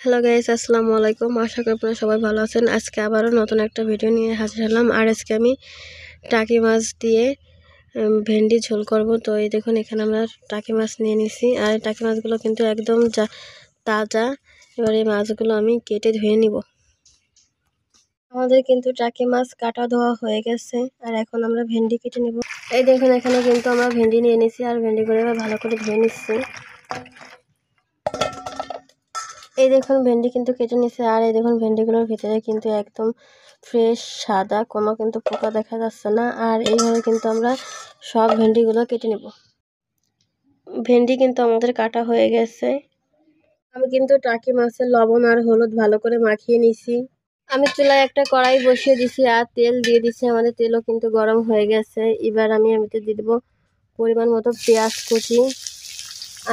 Hello guys, আসসালামু আলাইকুম। আশা করি আপনারা সবাই ভালো আছেন। আজকে আবারও নতুন একটা ভিডিও নিয়ে হাজির হলাম। আর আজকে আমি টাকি মাছ দিয়ে ভেন্ডি ঝোল করব। তো এই দেখুন, এখানে আমরা টাকি মাছ নিয়ে নিছি। আর এই টাকি মাছগুলো কিন্তু একদম তাজা। এবার এই মাছগুলো আমি কেটে ধুয়ে নিব। আমাদের কিন্তু টাকি মাছ কাটা ধোয়া হয়ে গেছে। আর এখন আমরা ভেন্ডি কেটে নিব। এই দেখুন, এখানে কিন্তু আমরা ভেন্ডি নিয়ে নিছি। আর ভেন্ডিগুলো এবার ভালো করে ধুয়ে নিচ্ছি। এই দেখুন, ভেন্ডি কিন্তু কেটে নিছে। আর এই দেখুন, ভেন্ডিগুলোর ভিতরে কিন্তু একদম ফ্রেশ সাদা, কোনো কিন্তু পোকা দেখা যাচ্ছে না। আর এইভাবে কিন্তু আমরা সব ভেন্ডিগুলো কেটে নেব। ভেন্ডি কিন্তু আমাদের কাটা হয়ে গেছে। আমি কিন্তু টাকি মাছের লবণ আর হলুদ ভালো করে মাখিয়ে নিছি। আমি চুলায় একটা কড়াই বসিয়ে দিছি আর তেল দিয়ে দিছি। আমাদের তেলও কিন্তু গরম হয়ে গেছে। এবার আমি দিয়ে দেবো পরিমাণ মতো পেঁয়াজ কুচি,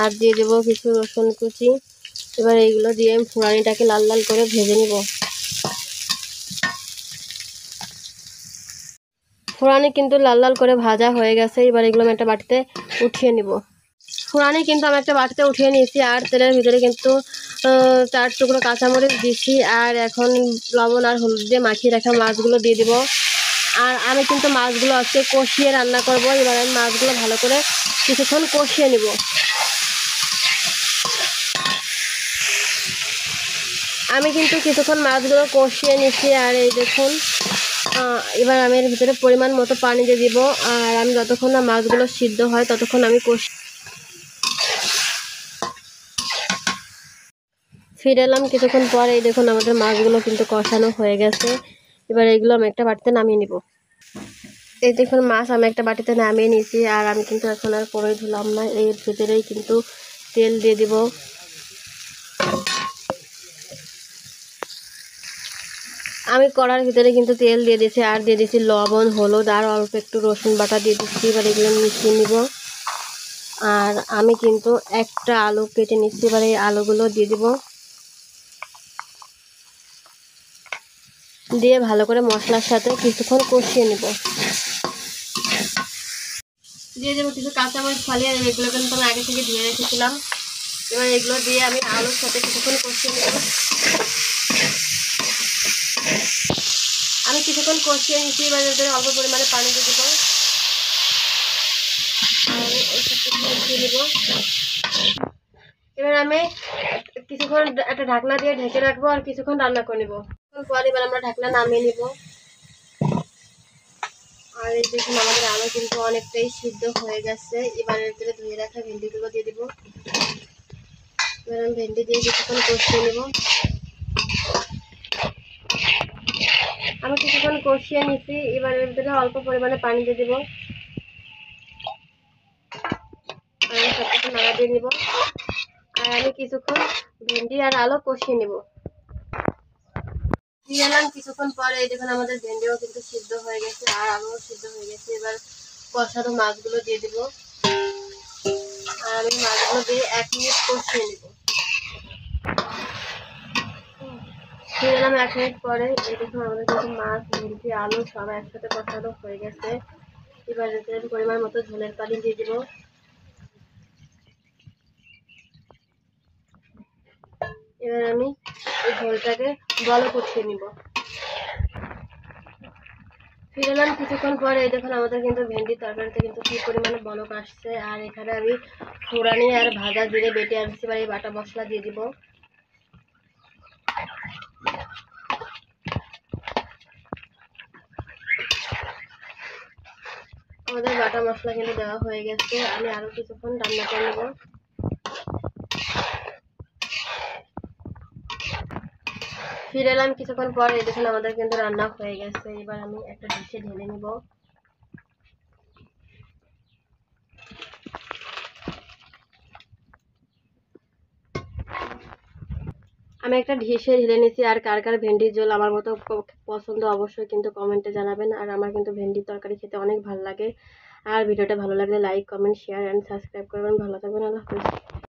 আর দিয়ে দেবো কিছু রসুন কুচি। এবার এইগুলো দিয়ে আমি ফোড়ানিটাকে লাল লাল করে ভেজে নিব। ফোড়ানি কিন্তু লাল লাল করে ভাজা হয়ে গেছে। এবার এগুলো আমি একটা বাটিতে উঠিয়ে নিব। ফোড়ানি কিন্তু আমি একটা বাটিতে উঠিয়ে নিয়েছি। আর তেলের ভিতরে কিন্তু 4 টুকরো কাঁচামরিচ দিচ্ছি। আর এখন লবণ আর হলুদ দিয়ে মাখিয়ে রাখা মাছগুলো দিয়ে দিব। আর আমি কিন্তু মাছগুলো আজকে কষিয়ে রান্না করব। এবার আমি মাছগুলো ভালো করে কিছুক্ষণ কষিয়ে নিব। আমি কিন্তু কিছুক্ষণ মাছগুলো কষিয়ে নিচ্ছি। আর এই দেখুন, এবার আমি এর ভিতরে পরিমাণ মতো পানি দিয়ে দিব। আর আমি যতক্ষণ না মাছগুলো সিদ্ধ হয় ততক্ষণ আমি ফিরে এলাম কিছুক্ষণ পর। এই দেখুন, আমাদের মাছগুলো কিন্তু কষানো হয়ে গেছে। এবার এগুলো আমি একটা বাটিতে নামিয়ে নিব। এই দেখুন, মাছ আমি একটা বাটিতে নামিয়ে নিয়েছি। আর আমি কিন্তু এখন আর কড়াই ধুলাম না, এর ভিতরেই কিন্তু তেল দিয়ে দিব। আমি কড়ার ভিতরে কিন্তু তেল দিয়ে দিয়েছি। আর দিয়ে দিয়েছি লবণ, হলুদ আর অল্প একটু রসুন বাটা দিয়ে দিচ্ছি। এবার এগুলো মিশিয়ে নিব। আর আমি কিন্তু একটা আলু কেটে নিচ্ছি। এবার এই আলুগুলো দিয়ে দিব। দিয়ে ভালো করে মশলার সাথে কিছুক্ষণ কষিয়ে নিব। দিয়ে দেবো কিছু কাঁচামরিচ ফালিয়ে। এগুলো কিন্তু আমি আগে থেকে ধুয়ে রেখেছিলাম। এবার এগুলো দিয়ে আমি আলুর সাথে কিছুক্ষণ কষিয়ে নেব। আমি কিছুক্ষণ কষিয়ে নিচ্ছি। এবার এদের অল্প পরিমাণে পানি দিয়ে দেবো। আর ওই সাথে কষিয়ে নেব। এবার আমি কিছুক্ষণ একটা ঢাকনা দিয়ে ঢেকে রাখবো আর কিছুক্ষণ রান্না করে নেবো। পর এবার আমরা ঢাকনা নামিয়ে নিব। আর এই দেখুন, আমাদের আলু কিন্তু অনেকটাই সিদ্ধ হয়ে গেছে। এবার এর ভিতরে ধুয়ে রাখা ভেন্ডিগুলো দিয়ে দিব। এবার আমি ভেন্ডি দিয়ে কিছুক্ষণ কষিয়ে নেব। আমি কিছুক্ষণ কষিয়ে নিচ্ছি। এবার এর ভিতরে অল্প পরিমাণে পানি দিয়ে দিব। আর আমি সব কিছু নাড়া দিয়ে নিব। আর আমি কিছুক্ষণ ভেন্ডি আর আলু কষিয়ে নেব। দিয়ে এলাম কিছুক্ষণ পরে। এই দেখুন, আমাদের ভেন্ডিও কিন্তু সিদ্ধ হয়ে গেছে আর আলুও সিদ্ধ হয়ে গেছে। এবার কষানো মাছগুলো দিয়ে দিব। আর আমি মাছগুলো দিয়ে 1 মিনিট কষিয়ে নেব। দিয়ে এলাম 1 মিনিট পরে। এই দেখুন, আমাদের কিন্তু মাছ, ভেন্ডি, আলু সব একসাথে কষানো হয়ে গেছে। এবার এর পরিমাণ মতো ঝোলের পানি দিয়ে দিব। এবার আমি এই ঝোলটাকে বলক উঠিয়ে নিব। ফিরে এলাম কিছুক্ষণ পরে। এই দেখুন, আমাদের কিন্তু ভেন্ডির তরকারিতে কিন্তু কি পরিমাণে বলক আসছে। আর এখানে আমি ফোড়ানি আর ভাজা জিরে বেটে আনছি। এবার এই বাটা মশলা দিয়ে দিব। আমাদের বাটা মশলা কিন্তু দেওয়া হয়ে গেছে। আমি আরো কিছুক্ষণ রান্না করে নেব। ফিরে এলাম কিছুক্ষণ পরে। এই দেখুন, আমাদের কিন্তু রান্না হয়ে গেছে। এবার আমি একটা ডিশে ঢেলে নিব। আমি একটা ডিশে ঢেলে নিয়েছি। আর কার কার ভেন্ডির ঝোল আমার মতো পছন্দ অবশ্যই কিন্তু কমেন্টে জানাবেন। আর আমার কিন্তু ভেন্ডির তরকারি খেতে অনেক ভালো লাগে। আর ভিডিওটা ভালো লাগলে like, comment, share and subscribe করবেন। ভালো থাকবেন। আল্লাহ হাফেজ।